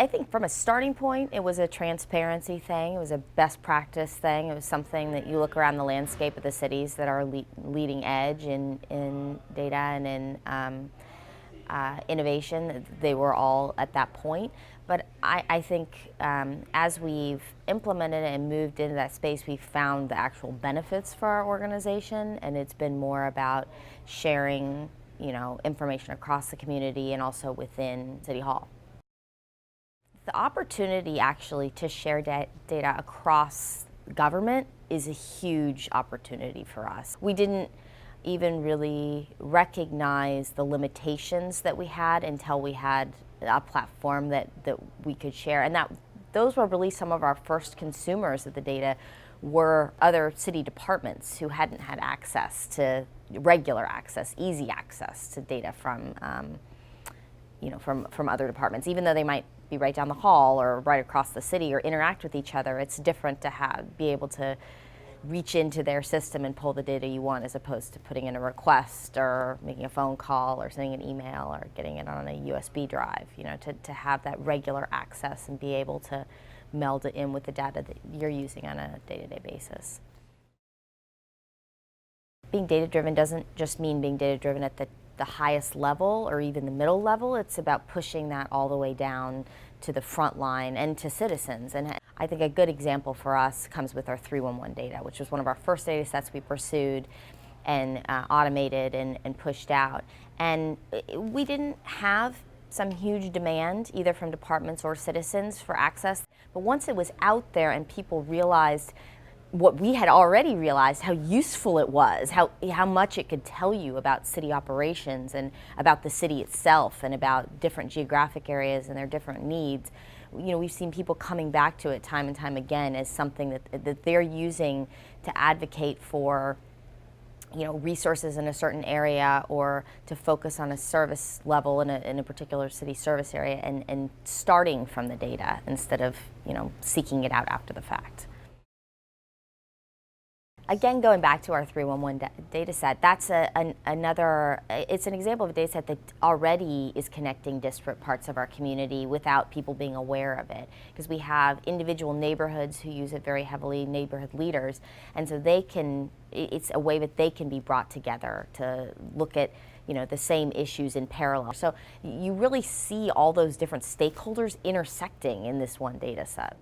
I think from a starting point, it was a transparency thing. It was a best practice thing. It was something that you look around the landscape of the cities that are leading edge in data and in innovation. They were all at that point. But I think as we've implemented it and moved into that space, we've found the actual benefits for our organization, and it's been more about sharing, information across the community and also within City Hall. The opportunity actually to share data across government is a huge opportunity for us. We didn't even really recognize the limitations that we had until we had a platform that we could share. And those were really some of our first consumers of the data were other city departments who hadn't had access to regular access, easy access to data from other departments. Even though they might be right down the hall or right across the city or interact with each other, it's different to be able to reach into their system and pull the data you want, as opposed to putting in a request or making a phone call or sending an email or getting it on a USB drive. To have that regular access and be able to meld it in with the data that you're using on a day-to-day basis. Being data-driven doesn't just mean being data-driven at the highest level or even the middle level. It's about pushing that all the way down to the front line and to citizens. And I think a good example for us comes with our 311 data, which was one of our first data sets we pursued and automated and pushed out. And we didn't have some huge demand either from departments or citizens for access. But once it was out there and people realized what we had already realized, how useful it was, how much it could tell you about city operations and about the city itself and about different geographic areas and their different needs. We've seen people coming back to it time and time again as something that they're using to advocate for resources in a certain area or to focus on a service level in a particular city service area and starting from the data instead of seeking it out after the fact. Again, going back to our 311 data set, that's it's an example of a data set that already is connecting disparate parts of our community without people being aware of it. Because we have individual neighborhoods who use it very heavily, neighborhood leaders, and so it's a way that they can be brought together to look at the same issues in parallel. So you really see all those different stakeholders intersecting in this one data set.